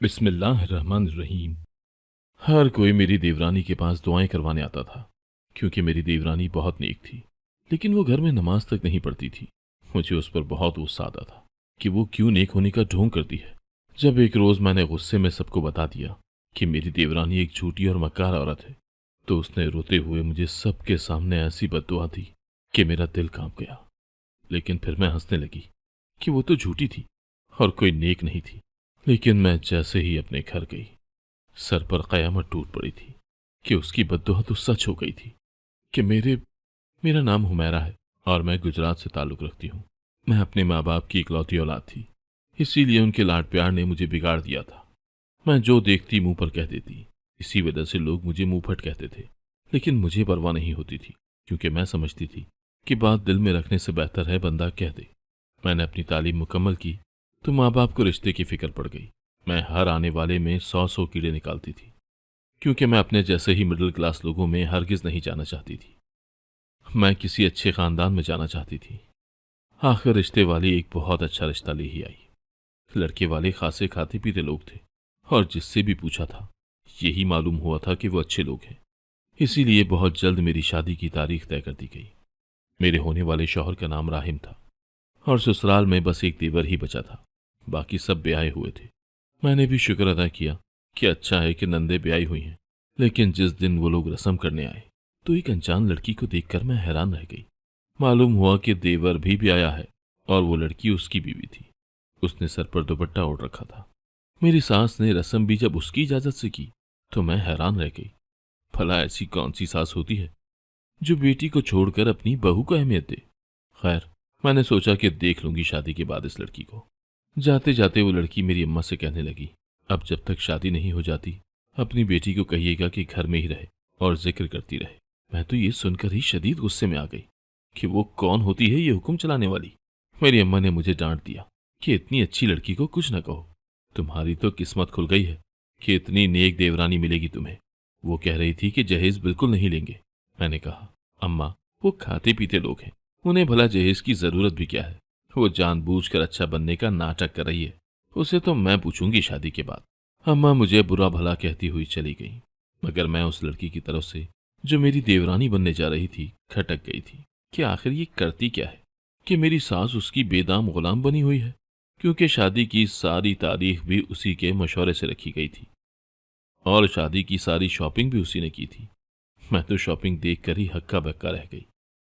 बिस्मिल्लाहिर्रहमानिर्रहीम। हर कोई मेरी देवरानी के पास दुआएं करवाने आता था, क्योंकि मेरी देवरानी बहुत नेक थी। लेकिन वो घर में नमाज तक नहीं पढ़ती थी। मुझे उस पर बहुत गुस्सा आता था कि वो क्यों नेक होने का ढोंग करती है। जब एक रोज़ मैंने गुस्से में सबको बता दिया कि मेरी देवरानी एक झूठी और मक्कार औरत है, तो उसने रोते हुए मुझे सबके सामने ऐसी बद्दुआ दी कि मेरा दिल कांप गया। लेकिन फिर मैं हंसने लगी कि वो तो झूठी थी और कोई नेक नहीं थी। लेकिन मैं जैसे ही अपने घर गई, सर पर कयामत टूट पड़ी थी कि उसकी बद्दुआ तो सच हो गई थी कि मेरा नाम हुमैरा है और मैं गुजरात से ताल्लुक़ रखती हूँ। मैं अपने माँ बाप की इकलौती औलाद थी, इसीलिए उनके लाड प्यार ने मुझे बिगाड़ दिया था। मैं जो देखती मुंह पर कह देती, इसी वजह से लोग मुझे मुंहफट कहते थे। लेकिन मुझे परवाह नहीं होती थी, क्योंकि मैं समझती थी कि बात दिल में रखने से बेहतर है बंदा कह दे। मैंने अपनी तालीम मुकम्मल की तो माँ बाप को रिश्ते की फिक्र पड़ गई। मैं हर आने वाले में 100 कीड़े निकालती थी, क्योंकि मैं अपने जैसे ही मिडिल क्लास लोगों में हरगिज नहीं जाना चाहती थी। मैं किसी अच्छे खानदान में जाना चाहती थी। आखिर रिश्ते वाली एक बहुत अच्छा रिश्ता ले ही आई। लड़के वाले खासे खाते पीते लोग थे, और जिससे भी पूछा था यही मालूम हुआ था कि वो अच्छे लोग हैं। इसीलिए बहुत जल्द मेरी शादी की तारीख तय कर दी गई। मेरे होने वाले शौहर का नाम राहिम था, और ससुराल में बस एक देवर ही बचा था। बाकी सब ब्याहे हुए थे। मैंने भी शुक्र अदा किया कि अच्छा है कि नंदे ब्याही हुई हैं। लेकिन जिस दिन वो लोग रस्म करने आए, तो एक अनजान लड़की को देखकर मैं हैरान रह गई। मालूम हुआ कि देवर भी आया है, और वो लड़की उसकी बीवी थी। उसने सर पर दुपट्टा ओढ़ रखा था। मेरी सास ने रस्म भी जब उसकी इजाजत से की, तो मैं हैरान रह गई। भला ऐसी कौन सी सास होती है जो बेटी को छोड़कर अपनी बहू को अहमियत दे। खैर, मैंने सोचा कि देख लूंगी शादी के बाद इस लड़की को। जाते जाते वो लड़की मेरी अम्मा से कहने लगी, अब जब तक शादी नहीं हो जाती, अपनी बेटी को कहिएगा कि घर में ही रहे और जिक्र करती रहे। मैं तो ये सुनकर ही शदीद गुस्से में आ गई कि वो कौन होती है ये हुक्म चलाने वाली। मेरी अम्मा ने मुझे डांट दिया कि इतनी अच्छी लड़की को कुछ न कहो। तुम्हारी तो किस्मत खुल गई है कि इतनी नेक देवरानी मिलेगी तुम्हें। वो कह रही थी कि जहेज बिल्कुल नहीं लेंगे। मैंने कहा, अम्मा, वो खाते पीते लोग हैं, उन्हें भला जहेज की जरूरत भी क्या है। वो जानबूझकर अच्छा बनने का नाटक कर रही है। उसे तो मैं पूछूंगी शादी के बाद। अम्मा मुझे बुरा भला कहती हुई चली गई, मगर मैं उस लड़की की तरफ से जो मेरी देवरानी बनने जा रही थी खटक गई थी कि आखिर ये करती क्या है कि मेरी सास उसकी बेदाम गुलाम बनी हुई है, क्योंकि शादी की सारी तारीख भी उसी के मशवरे से रखी गई थी और शादी की सारी शॉपिंग भी उसी ने की थी। मैं तो शॉपिंग देखकर ही हक्का बक्का रह गई।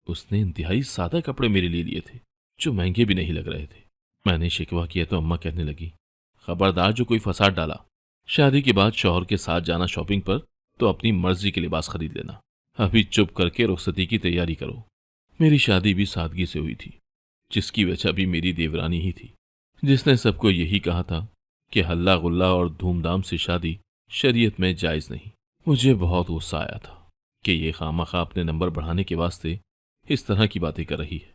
उसने इंतहाई सादा कपड़े मेरे लिए लिए थे, जो महंगे भी नहीं लग रहे थे। मैंने शिकवा किया तो अम्मा कहने लगी, खबरदार जो कोई फसाद डाला। शादी के बाद शौहर के साथ जाना शॉपिंग पर, तो अपनी मर्जी के लिबास खरीद लेना। अभी चुप करके रुखसती की तैयारी करो। मेरी शादी भी सादगी से हुई थी, जिसकी वजह भी मेरी देवरानी ही थी, जिसने सबको यही कहा था कि हल्ला गुल्ला और धूमधाम से शादी शरीयत में जायज नहीं। मुझे बहुत गुस्सा आया था कि ये खामखा अपने नंबर बढ़ाने के वास्ते इस तरह की बातें कर रही है।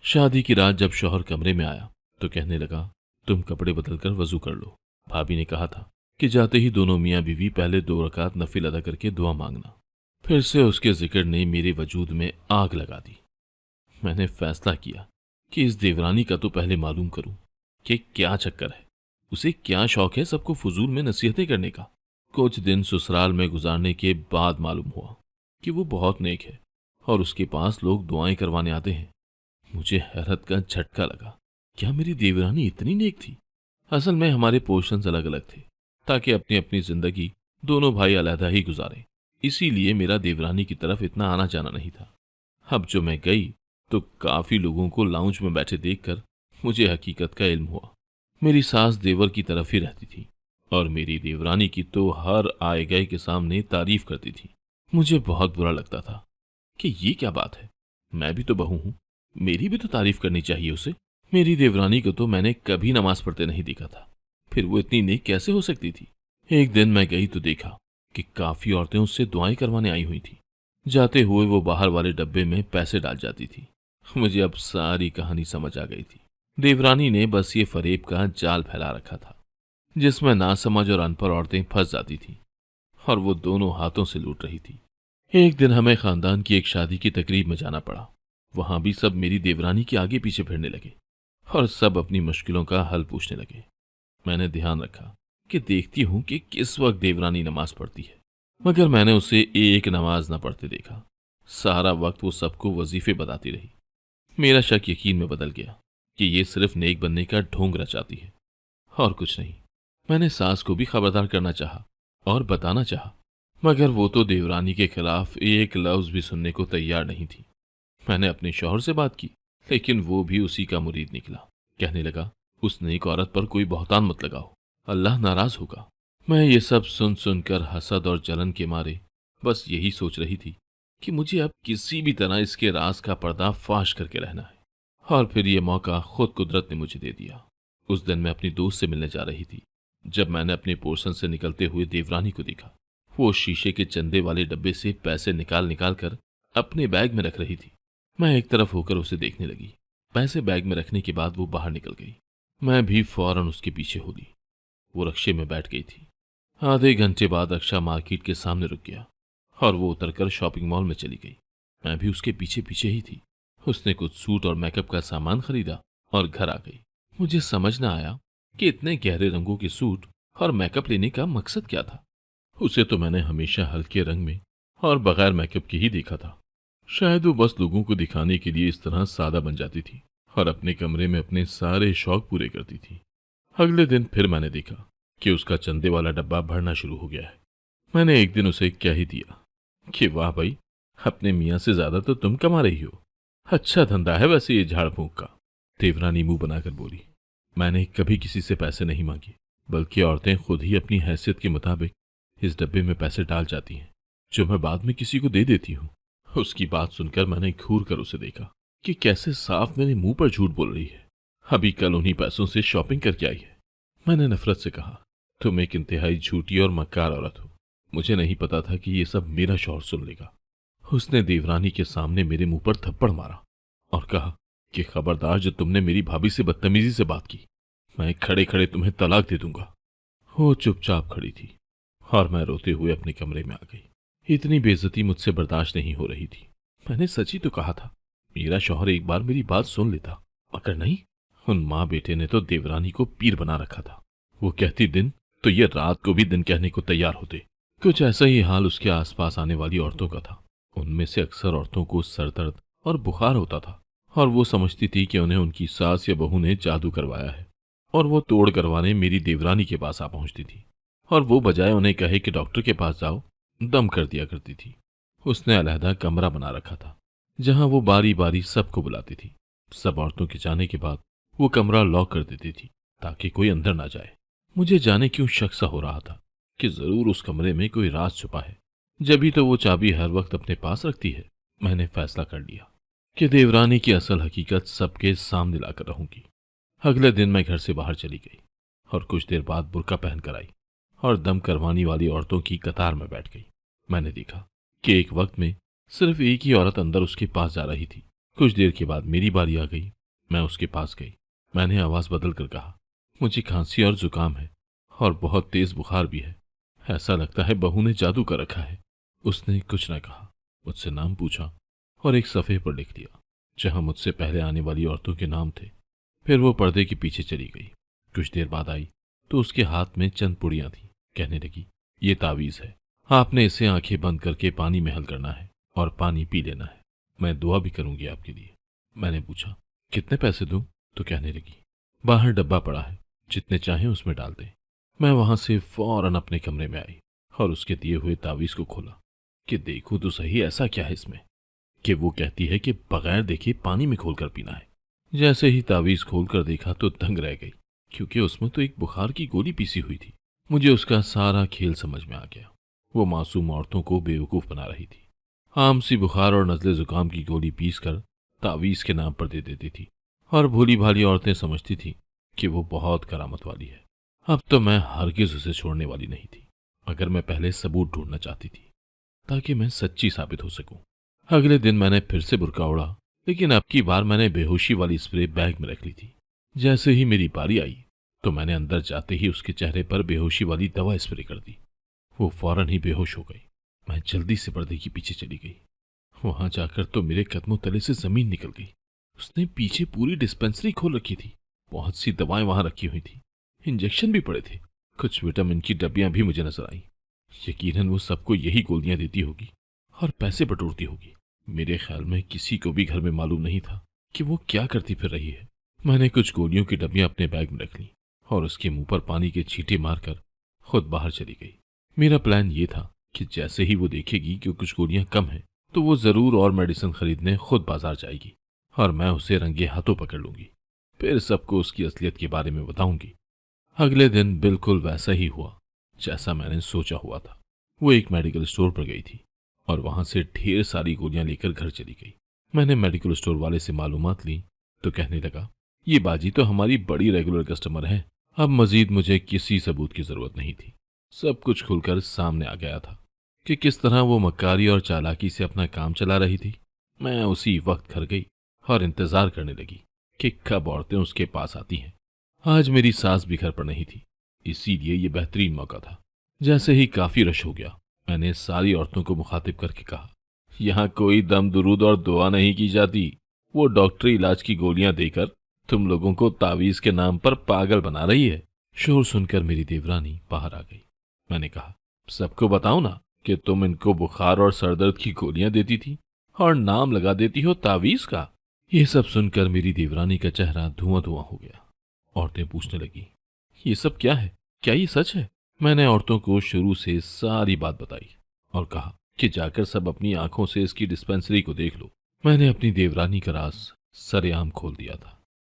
शादी की रात जब शौहर कमरे में आया तो कहने लगा, तुम कपड़े बदलकर वजू कर लो। भाभी ने कहा था कि जाते ही दोनों मियाँ बीवी पहले 2 रकात नफिल अदा करके दुआ मांगना। फिर से उसके जिक्र ने मेरे वजूद में आग लगा दी। मैंने फैसला किया कि इस देवरानी का तो पहले मालूम करूं कि क्या चक्कर है, उसे क्या शौक है सबको फजूल में नसीहतें करने का। कुछ दिन ससुराल में गुजारने के बाद मालूम हुआ कि वो बहुत नेक है और उसके पास लोग दुआएं करवाने आते हैं। मुझे हैरत का झटका लगा, क्या मेरी देवरानी इतनी नेक थी? असल में हमारे पोर्शंस अलग अलग थे, ताकि अपनी अपनी जिंदगी दोनों भाई अलहदा ही गुजारें। इसीलिए मेरा देवरानी की तरफ इतना आना जाना नहीं था। अब जो मैं गई तो काफी लोगों को लाउंज में बैठे देखकर मुझे हकीकत का इल्म हुआ। मेरी सास देवर की तरफ ही रहती थी और मेरी देवरानी की तो हर आए गए के सामने तारीफ करती थी। मुझे बहुत बुरा लगता था कि ये क्या बात है, मैं भी तो बहू हूं, मेरी भी तो तारीफ करनी चाहिए उसे। मेरी देवरानी को तो मैंने कभी नमाज पढ़ते नहीं देखा था, फिर वो इतनी नेक कैसे हो सकती थी। एक दिन मैं गई तो देखा कि काफी औरतें उससे दुआएं करवाने आई हुई थी। जाते हुए वो बाहर वाले डब्बे में पैसे डाल जाती थी। मुझे अब सारी कहानी समझ आ गई थी। देवरानी ने बस ये फरेब का जाल फैला रखा था, जिसमें नासमझ और अनपढ़ औरतें फंस जाती थीं और वो दोनों हाथों से लूट रही थी। एक दिन हमें खानदान की एक शादी की तकरीब में जाना पड़ा। वहां भी सब मेरी देवरानी के आगे पीछे फिरने लगे और सब अपनी मुश्किलों का हल पूछने लगे। मैंने ध्यान रखा कि देखती हूं कि किस वक्त देवरानी नमाज पढ़ती है, मगर मैंने उसे एक नमाज न पढ़ते देखा। सारा वक्त वो सबको वजीफे बताती रही। मेरा शक यकीन में बदल गया कि ये सिर्फ नेक बनने का ढोंग रचाती है और कुछ नहीं। मैंने सास को भी खबरदार करना चाहा और बताना चाहा, मगर वो तो देवरानी के खिलाफ एक लफ्ज भी सुनने को तैयार नहीं थी। मैंने अपने शौहर से बात की, लेकिन वो भी उसी का मुरीद निकला। कहने लगा, उस नेक औरत पर कोई बहतान मत लगाओ, अल्लाह नाराज होगा। मैं ये सब सुन सुनकर हसद और जलन के मारे बस यही सोच रही थी कि मुझे अब किसी भी तरह इसके राज का पर्दा फाश करके रहना है। और फिर ये मौका खुद कुदरत ने मुझे दे दिया। उस दिन मैं अपनी दोस्त से मिलने जा रही थी जब मैंने अपने पोर्शन से निकलते हुए देवरानी को देखा। वो शीशे के चंदे वाले डब्बे से पैसे निकाल निकाल कर अपने बैग में रख रही थी। मैं एक तरफ होकर उसे देखने लगी। पैसे बैग में रखने के बाद वो बाहर निकल गई। मैं भी फौरन उसके पीछे हो ली। वो रक्शे में बैठ गई थी। आधे घंटे बाद रक्षा मार्केट के सामने रुक गया और वो उतरकर शॉपिंग मॉल में चली गई। मैं भी उसके पीछे पीछे ही थी। उसने कुछ सूट और मेकअप का सामान खरीदा और घर आ गई। मुझे समझ न आया कि इतने गहरे रंगों के सूट और मेकअप लेने का मकसद क्या था। उसे तो मैंने हमेशा हल्के रंग में और बगैर मेकअप के ही देखा था। शायद वो बस लोगों को दिखाने के लिए इस तरह सादा बन जाती थी और अपने कमरे में अपने सारे शौक पूरे करती थी। अगले दिन फिर मैंने देखा कि उसका चंदे वाला डब्बा भरना शुरू हो गया है। मैंने एक दिन उसे कह ही दिया कि वाह भाई, अपने मियाँ से ज्यादा तो तुम कमा रही हो। अच्छा धंधा है वैसे ये झाड़ फूंक का। देवरानी मुंह बनाकर बोली, मैंने कभी किसी से पैसे नहीं मांगे, बल्कि औरतें खुद ही अपनी हैसियत के मुताबिक इस डब्बे में पैसे डाल जाती हैं, जो मैं बाद में किसी को दे देती हूँ। उसकी बात सुनकर मैंने घूर कर उसे देखा कि कैसे साफ मेरे मुंह पर झूठ बोल रही है। अभी कल उन्हीं पैसों से शॉपिंग करके आई है। मैंने नफरत से कहा, तुम एक इंतहाई झूठी और मक्कार औरत हो। मुझे नहीं पता था कि ये सब मेरा शौहर सुन लेगा। उसने देवरानी के सामने मेरे मुंह पर थप्पड़ मारा और कहा कि खबरदार, जो तुमने मेरी भाभी से बदतमीजी से बात की, मैं खड़े खड़े तुम्हें तलाक दे दूंगा। वो चुपचाप खड़ी थी और मैं रोते हुए अपने कमरे में आ गई। इतनी बेइज्जती मुझसे बर्दाश्त नहीं हो रही थी। मैंने सच ही तो कहा था, मेरा शौहर एक बार मेरी बात सुन लेता, मगर नहीं। उन माँ बेटे ने तो देवरानी को पीर बना रखा था। वो कहती दिन तो ये रात को भी दिन कहने को तैयार होते। कुछ ऐसा ही हाल उसके आसपास आने वाली औरतों का था। उनमें से अक्सर औरतों को सर दर्द और बुखार होता था और वो समझती थी कि उन्हें उनकी सास या बहू ने जादू करवाया है, और वो तोड़ करवाने मेरी देवरानी के पास आ पहुंचती थी और वो बजाय उन्हें कहे कि डॉक्टर के पास जाओ, दम कर दिया करती थी। उसने अलहदा कमरा बना रखा था जहां वो बारी बारी सबको बुलाती थी। सब औरतों के जाने के बाद वो कमरा लॉक कर देती थी ताकि कोई अंदर ना जाए। मुझे जाने क्यों शक सा हो रहा था कि जरूर उस कमरे में कोई राज छुपा है, जभी तो वो चाबी हर वक्त अपने पास रखती है। मैंने फैसला कर लिया कि देवरानी की असल हकीकत सबके सामने लाकर रहूंगी। अगले दिन मैं घर से बाहर चली गई और कुछ देर बाद बुर्का पहनकर आई और दम करवाने वाली औरतों की कतार में बैठ गई। मैंने देखा कि एक वक्त में सिर्फ एक ही औरत अंदर उसके पास जा रही थी। कुछ देर के बाद मेरी बारी आ गई। मैं उसके पास गई। मैंने आवाज बदल कर कहा, मुझे खांसी और जुकाम है और बहुत तेज बुखार भी है। ऐसा लगता है बहू ने जादू कर रखा है। उसने कुछ न कहा, मुझसे नाम पूछा और एक सफ़े पर लिख दिया जहां मुझसे पहले आने वाली औरतों के नाम थे। फिर वो पर्दे के पीछे चली गई। कुछ देर बाद आई तो उसके हाथ में चंद पुड़ियां थी। कहने लगी, ये तावीज़ है, आपने इसे आंखें बंद करके पानी में हल करना है और पानी पी लेना है। मैं दुआ भी करूंगी आपके लिए। मैंने पूछा, कितने पैसे दूं? तो कहने लगी, बाहर डब्बा पड़ा है, जितने चाहें उसमें डाल दें। मैं वहां से फौरन अपने कमरे में आई और उसके दिए हुए तावीज़ को खोला कि देखूं तो सही ऐसा क्या है इसमें कि वो कहती है कि बगैर देखे पानी में खोलकर पीना है। जैसे ही तावीज़ खोलकर देखा तो दंग रह गई, क्योंकि उसमें तो एक बुखार की गोली पीसी हुई थी। मुझे उसका सारा खेल समझ में आ गया। वो मासूम औरतों को बेवकूफ़ बना रही थी। आम सी बुखार और नज़ले ज़ुकाम की गोली पीस कर तावीज़ के नाम पर दे देती थी और भोली भाली औरतें समझती थी कि वो बहुत करामत वाली है। अब तो मैं हरगिज़ उसे छोड़ने वाली नहीं थी, अगर मैं पहले सबूत ढूंढना चाहती थी ताकि मैं सच्ची साबित हो सकूं। अगले दिन मैंने फिर से बुर्का ओढ़ा, लेकिन अब की बार मैंने बेहोशी वाली स्प्रे बैग में रख ली थी। जैसे ही मेरी बारी आई तो मैंने अंदर जाते ही उसके चेहरे पर बेहोशी वाली दवा स्प्रे कर दी। वो फौरन ही बेहोश हो गई। मैं जल्दी से पर्दे के पीछे चली गई। वहां जाकर तो मेरे कदमों तले से जमीन निकल गई। उसने पीछे पूरी डिस्पेंसरी खोल रखी थी। बहुत सी दवाएं वहां रखी हुई थी, इंजेक्शन भी पड़े थे। कुछ विटामिन की डब्बियां भी मुझे नजर आईं। यकीनन वो सबको यही गोलियां देती होगी और पैसे बटोरती होगी। मेरे ख्याल में किसी को भी घर में मालूम नहीं था कि वो क्या करती फिर रही है। मैंने कुछ गोलियों की डब्बियां अपने बैग में रख ली और उसके मुंह पर पानी के छींटे मारकर खुद बाहर चली गई। मेरा प्लान ये था कि जैसे ही वो देखेगी कि कुछ गोलियां कम हैं, तो वो जरूर और मेडिसिन खरीदने खुद बाजार जाएगी और मैं उसे रंगे हाथों पकड़ लूंगी। फिर सबको उसकी असलियत के बारे में बताऊंगी। अगले दिन बिल्कुल वैसा ही हुआ जैसा मैंने सोचा हुआ था। वो एक मेडिकल स्टोर पर गई थी और वहां से ढेर सारी गोलियां लेकर घर चली गई। मैंने मेडिकल स्टोर वाले से मालूमात ली तो कहने लगा, ये बाजी तो हमारी बड़ी रेगुलर कस्टमर है। अब मजीद मुझे किसी सबूत की जरूरत नहीं थी। सब कुछ खुलकर सामने आ गया था कि किस तरह वो मक्कारी और चालाकी से अपना काम चला रही थी। मैं उसी वक्त घर गई और इंतजार करने लगी कि कब औरतें उसके पास आती हैं। आज मेरी सास भी घर पर नहीं थी, इसीलिए ये बेहतरीन मौका था। जैसे ही काफी रश हो गया, मैंने सारी औरतों को मुखातिब करके कहा, यहाँ कोई दम दुरूद और दुआ नहीं की जाती। वो डॉक्टरी इलाज की गोलियां देकर तुम लोगों को तावीज के नाम पर पागल बना रही है। शोर सुनकर मेरी देवरानी बाहर आ गई। मैंने कहा, सबको बताओ ना कि तुम इनको बुखार और सरदर्द की गोलियां देती थी और नाम लगा देती हो तावीज का। ये सब सुनकर मेरी देवरानी का चेहरा धुआं धुआं हो गया। औरतें पूछने लगी, ये सब क्या है? क्या ये सच है? मैंने औरतों को शुरू से सारी बात बताई और कहा कि जाकर सब अपनी आंखों से इसकी डिस्पेंसरी को देख लो। मैंने अपनी देवरानी का राज सरेआम खोल दिया था।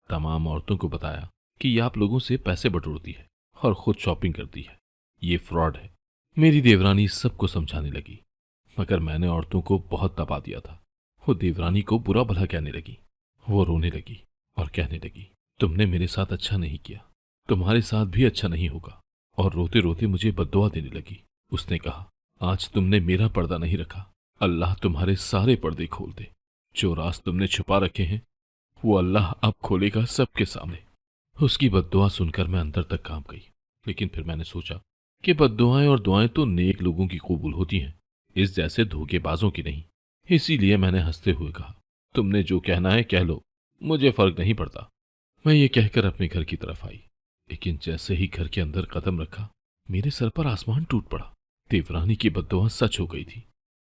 तमाम औरतों को बताया कि ये आप लोगों से पैसे बटोरती है और खुद शॉपिंग करती है। ये फ्रॉड है। मेरी देवरानी सबको समझाने लगी, मगर मैंने औरतों को बहुत दबा दिया था। वो देवरानी को बुरा भला कहने लगी। वो रोने लगी और कहने लगी, तुमने मेरे साथ अच्छा नहीं किया, तुम्हारे साथ भी अच्छा नहीं होगा। और रोते रोते मुझे बद्दुआ देने लगी। उसने कहा, आज तुमने मेरा पर्दा नहीं रखा, अल्लाह तुम्हारे सारे पर्दे खोल दे। जो राज तुमने छुपा रखे हैं वो अल्लाह अब खोलेगा सबके सामने। उसकी बद्दुआ सुनकर मैं अंदर तक कांप गई। लेकिन फिर मैंने सोचा कि बद्दुआएं और दुआएं तो नेक लोगों की कबूल होती हैं, इस जैसे धोखेबाजों की नहीं। इसीलिए मैंने हंसते हुए कहा, तुमने जो कहना है कह लो, मुझे फर्क नहीं पड़ता। मैं ये कहकर अपने घर की तरफ आई, लेकिन जैसे ही घर के अंदर कदम रखा, मेरे सर पर आसमान टूट पड़ा। देवरानी की बद्दुआ सच हो गई थी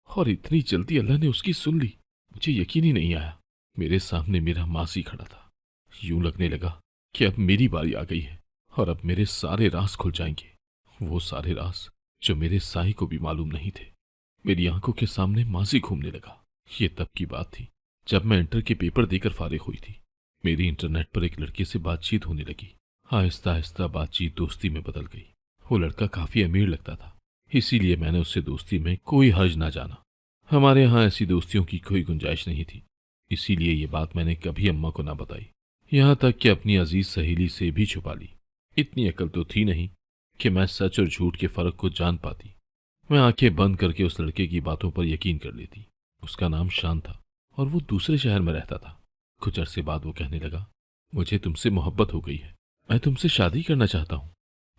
और इतनी जल्दी अल्लाह ने उसकी सुन ली, मुझे यकीन ही नहीं आया। मेरे सामने मेरा मासी खड़ा था। यूं लगने लगा कि अब मेरी बारी आ गई है और अब मेरे सारे राज खुल जाएंगे, वो सारे राज जो मेरे साई को भी मालूम नहीं थे। मेरी आंखों के सामने मासी घूमने लगा। ये तब की बात थी जब मैं इंटर के पेपर देकर फारिग हुई थी। मेरी इंटरनेट पर एक लड़के से बातचीत होने लगी। आहिस्ता आहिस्ता बातचीत दोस्ती में बदल गई। वो लड़का काफी अमीर लगता था, इसीलिए मैंने उससे दोस्ती में कोई हर्ज ना जाना। हमारे यहाँ ऐसी दोस्तियों की कोई गुंजाइश नहीं थी, इसीलिए ये बात मैंने कभी अम्मा को ना बताई, यहाँ तक कि अपनी अजीज सहेली से भी छुपा ली। इतनी अकल तो थी नहीं कि मैं सच और झूठ के फर्क को जान पाती। मैं आंखें बंद करके उस लड़के की बातों पर यकीन कर लेती। उसका नाम शान था और वो दूसरे शहर में रहता था। कुछ अरसे बाद वो कहने लगा, मुझे तुमसे मोहब्बत हो गई है, मैं तुमसे शादी करना चाहता हूँ।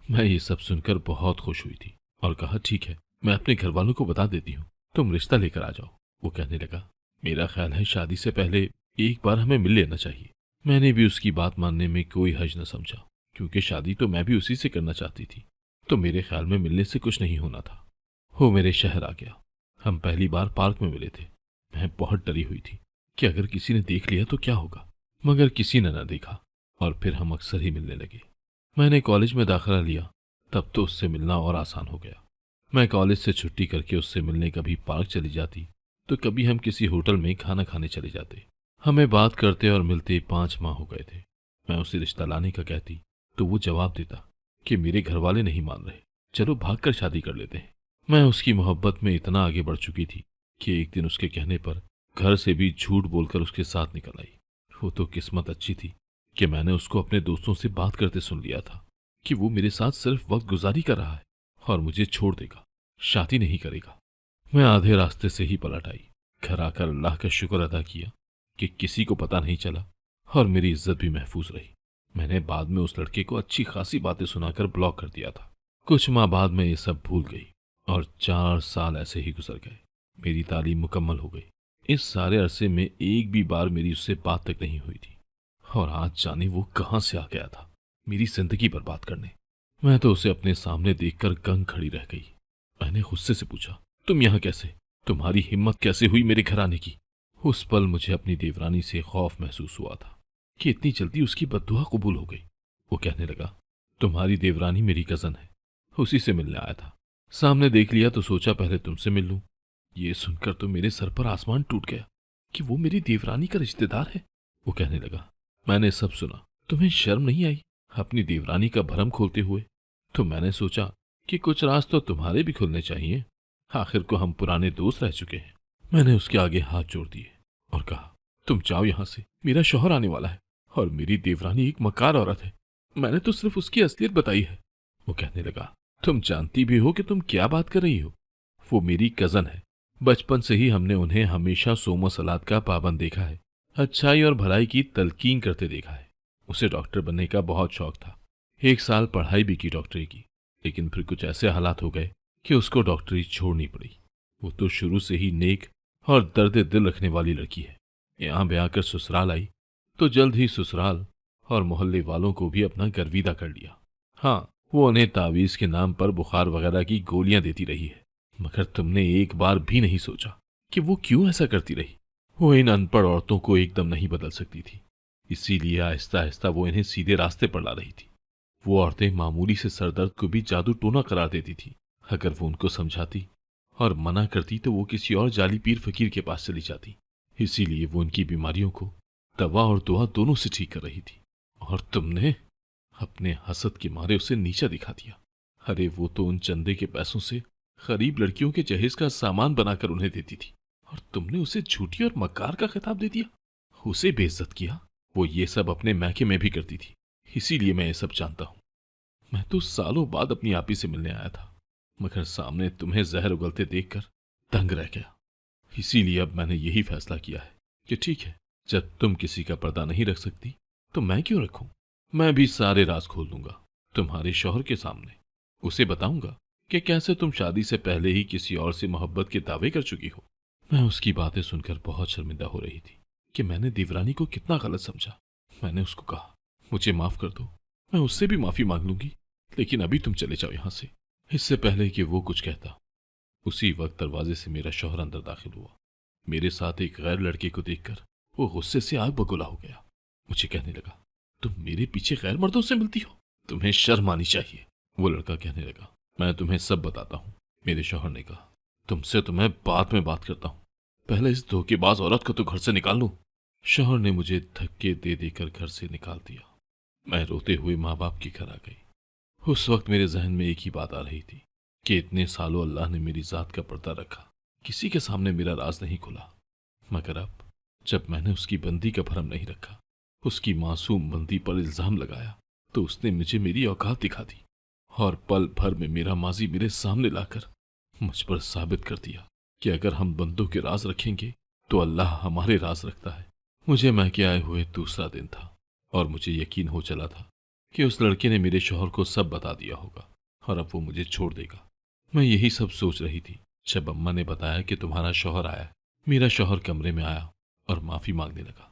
मैं ये सब सुनकर बहुत खुश हुई थी और कहा, ठीक है, मैं अपने घर वालों को बता देती हूँ, तुम रिश्ता लेकर आ जाओ। वो कहने लगा, मेरा ख्याल है शादी से पहले एक बार हमें मिल लेना चाहिए। मैंने भी उसकी बात मानने में कोई हर्ज न समझा, क्योंकि शादी तो मैं भी उसी से करना चाहती थी, तो मेरे ख्याल में मिलने से कुछ नहीं होना था। वो मेरे शहर आ गया। हम पहली बार पार्क में मिले थे। मैं बहुत डरी हुई थी कि अगर किसी ने देख लिया तो क्या होगा, मगर किसी ने न देखा और फिर हम अक्सर ही मिलने लगे। मैंने कॉलेज में दाखिला लिया, तब तो उससे मिलना और आसान हो गया। मैं कॉलेज से छुट्टी करके उससे मिलने कभी पार्क चली जाती, तो कभी हम किसी होटल में खाना खाने चले जाते। हमें बात करते और मिलते 5 माह हो गए थे। मैं उसे रिश्ता लाने का कहती तो वो जवाब देता कि मेरे घर वाले नहीं मान रहे, चलो भागकर शादी कर लेते हैं। मैं उसकी मोहब्बत में इतना आगे बढ़ चुकी थी कि एक दिन उसके कहने पर घर से भी झूठ बोलकर उसके साथ निकल आई। वो तो किस्मत अच्छी थी कि मैंने उसको अपने दोस्तों से बात करते सुन लिया था कि वो मेरे साथ सिर्फ वक्त गुजारी कर रहा है और मुझे छोड़ देगा, शादी नहीं करेगा। मैं आधे रास्ते से ही पलट आई। घर आकर अल्लाह का शुक्र अदा किया कि किसी को पता नहीं चला और मेरी इज्जत भी महफूज रही। मैंने बाद में उस लड़के को अच्छी खासी बातें सुनाकर ब्लॉक कर दिया था। कुछ माह बाद में ये सब भूल गई और 4 साल ऐसे ही गुजर गए। मेरी तालीम मुकम्मल हो गई। इस सारे अरसे में एक भी बार मेरी उससे बात तक नहीं हुई थी और आज जाने वो कहां से आ गया था मेरी जिंदगी बर्बाद करने। मैं तो उसे अपने सामने देखकर गंग खड़ी रह गई। मैंने गुस्से से पूछा, तुम यहाँ कैसे? तुम्हारी हिम्मत कैसे हुई मेरे घर आने की? उस पल मुझे अपनी देवरानी से खौफ महसूस हुआ था कि इतनी जल्दी उसकी बद्दुआ कबूल हो गई। वो कहने लगा, तुम्हारी देवरानी मेरी कजन है, उसी से मिलने आया था। सामने देख लिया तो सोचा पहले तुमसे मिल लूं। ये सुनकर तो मेरे सर पर आसमान टूट गया कि वो मेरी देवरानी का रिश्तेदार है। वो कहने लगा, मैंने सब सुना, तुम्हें शर्म नहीं आई अपनी देवरानी का भरम खोलते हुए? तो मैंने सोचा कि कुछ राज तो तुम्हारे भी खुलने चाहिए, आखिर को हम पुराने दोस्त रह चुके हैं। मैंने उसके आगे हाथ जोड़ दिए और कहा, तुम जाओ यहां से, मेरा शौहर आने वाला है और मेरी देवरानी एक मकार औरत है। मैंने तो सिर्फ उसकी असलियत बताई है। वो कहने लगा, तुम जानती भी हो कि तुम क्या बात कर रही हो? वो मेरी कजन है, बचपन से ही हमने उन्हें हमेशा सोमो सलाद का पाबंद देखा है, अच्छाई और भलाई की तलकीन करते देखा है। उसे डॉक्टर बनने का बहुत शौक था, 1 साल पढ़ाई भी की डॉक्टरी की, लेकिन फिर कुछ ऐसे हालात हो गए कि उसको डॉक्टरी छोड़नी पड़ी। वो तो शुरू से ही नेक और दर्द दिल रखने वाली लड़की है। यहाँ ब्याह कर ससुराल आई तो जल्द ही ससुराल और मोहल्ले वालों को भी अपना गर्विदा कर लिया। हाँ, वो उन्हें तावीज़ के नाम पर बुखार वगैरह की गोलियां देती रही है, मगर तुमने एक बार भी नहीं सोचा कि वो क्यों ऐसा करती रही। वो इन अनपढ़ औरतों को एकदम नहीं बदल सकती थी, इसीलिए आहिस्ता आहिस्ता वो इन्हें सीधे रास्ते पर ला रही थी। वो औरतें मामूली से सरदर्द को भी जादू टोना करार देती थी। अगर वो उनको समझाती और मना करती तो वो किसी और जाली पीर फकीर के पास चली जाती। इसीलिए वो उनकी बीमारियों को दवा और दुआ दोनों से ठीक कर रही थी। और तुमने अपने हसद के मारे उसे नीचा दिखा दिया। अरे वो तो उन चंदे के पैसों से गरीब लड़कियों के जहेज का सामान बनाकर उन्हें देती थी, और तुमने उसे झूठी और मक्कार का खिताब दे दिया, उसे बेइज्जत किया। वो ये सब अपने मैके में भी करती थी, इसीलिए मैं ये सब जानता हूं। मैं तो सालों बाद अपनी आपी से मिलने आया था, मगर सामने तुम्हें जहर उगलते देखकर दंग रह गया। इसीलिए अब मैंने यही फैसला किया है कि ठीक है, जब तुम किसी का पर्दा नहीं रख सकती तो मैं क्यों रखूं। मैं भी सारे राज खोल दूंगा तुम्हारे शौहर के सामने। उसे बताऊंगा कि कैसे तुम शादी से पहले ही किसी और से मोहब्बत के दावे कर चुकी हो। मैं उसकी बातें सुनकर बहुत शर्मिंदा हो रही थी कि मैंने देवरानी को कितना गलत समझा। मैंने उसको कहा, मुझे माफ कर दो, मैं उससे भी माफी मांग लूंगी, लेकिन अभी तुम चले जाओ यहां से। इससे पहले कि वो कुछ कहता, उसी वक्त दरवाजे से मेरा शौहर अंदर दाखिल हुआ। मेरे साथ एक गैर लड़के को देखकर वो गुस्से से आग बगोला हो गया। मुझे कहने लगा, तुम मेरे पीछे गैर मर्दों से मिलती हो, तुम्हें शर्म आनी चाहिए। वो लड़का कहने लगा, मैं तुम्हें सब बताता हूँ। मेरे शौहर ने कहा, तुमसे तो मैं बाद में बात करता हूँ, पहले इस धोखेबाज औरत को तो घर से निकाल लूं। शौहर ने मुझे धक्के दे देकर घर से निकाल दिया। मैं रोते हुए माँ बाप के घर आ गई। उस वक्त मेरे जहन में एक ही बात आ रही थी कि इतने सालों अल्लाह ने मेरी जात का पर्दा रखा, किसी के सामने मेरा राज नहीं खुला, मगर अब जब मैंने उसकी बंदी का भरम नहीं रखा, उसकी मासूम बंदी पर इल्जाम लगाया, तो उसने मुझे मेरी औकात दिखा दी और पल भर में मेरा माजी मेरे सामने लाकर मुझ पर साबित कर दिया कि अगर हम बंदों के राज रखेंगे तो अल्लाह हमारे राज रखता है। मुझे मैके आए हुए दूसरा दिन था और मुझे यकीन हो चला था कि उस लड़के ने मेरे शौहर को सब बता दिया होगा और अब वो मुझे छोड़ देगा। मैं यही सब सोच रही थी जब अम्मा ने बताया कि तुम्हारा शौहर आया है। मेरा शौहर कमरे में आया और माफी मांगने लगा।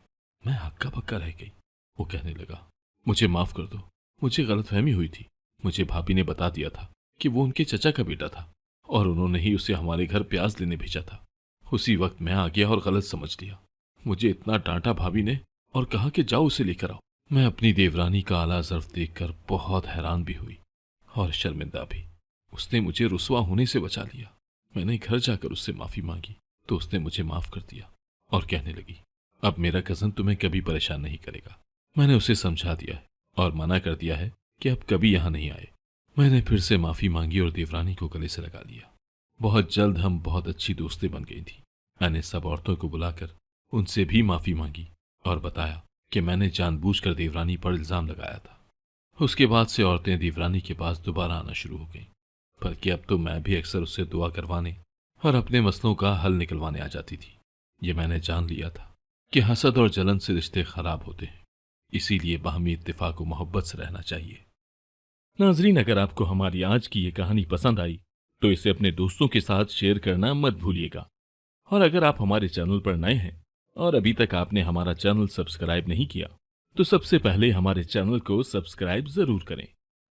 मैं हक्का बक्का रह गई। वो कहने लगा, मुझे माफ कर दो, मुझे गलतफहमी हुई थी। मुझे भाभी ने बता दिया था कि वो उनके चचा का बेटा था और उन्होंने ही उसे हमारे घर प्याज लेने भेजा था। उसी वक्त मैं आ गया और गलत समझ लिया। मुझे इतना डांटा भाभी ने और कहा कि जाओ उसे लेकर आओ। मैं अपनी देवरानी का आला ज़र्फ देखकर बहुत हैरान भी हुई और शर्मिंदा भी। उसने मुझे रुसवा होने से बचा लिया। मैंने घर जाकर उससे माफी मांगी तो उसने मुझे माफ कर दिया और कहने लगी, अब मेरा कजन तुम्हें कभी परेशान नहीं करेगा। मैंने उसे समझा दिया है और मना कर दिया है कि अब कभी यहाँ नहीं आए। मैंने फिर से माफी मांगी और देवरानी को गले से लगा लिया। बहुत जल्द हम बहुत अच्छी दोस्तें बन गई थी। मैंने सब औरतों को बुलाकर उनसे भी माफी मांगी और बताया कि मैंने जानबूझकर देवरानी पर इल्जाम लगाया था। उसके बाद से औरतें देवरानी के पास दोबारा आना शुरू हो गईं, बल्कि अब तो मैं भी अक्सर उससे दुआ करवाने और अपने मसलों का हल निकलवाने आ जाती थी। ये मैंने जान लिया था कि हसद और जलन से रिश्ते खराब होते हैं, इसीलिए बाहमी इत्तेफाक व मोहब्बत से रहना चाहिए। नाजरीन, अगर आपको हमारी आज की ये कहानी पसंद आई तो इसे अपने दोस्तों के साथ शेयर करना मत भूलिएगा। और अगर आप हमारे चैनल पर नए हैं और अभी तक आपने हमारा चैनल सब्सक्राइब नहीं किया तो सबसे पहले हमारे चैनल को सब्सक्राइब जरूर करें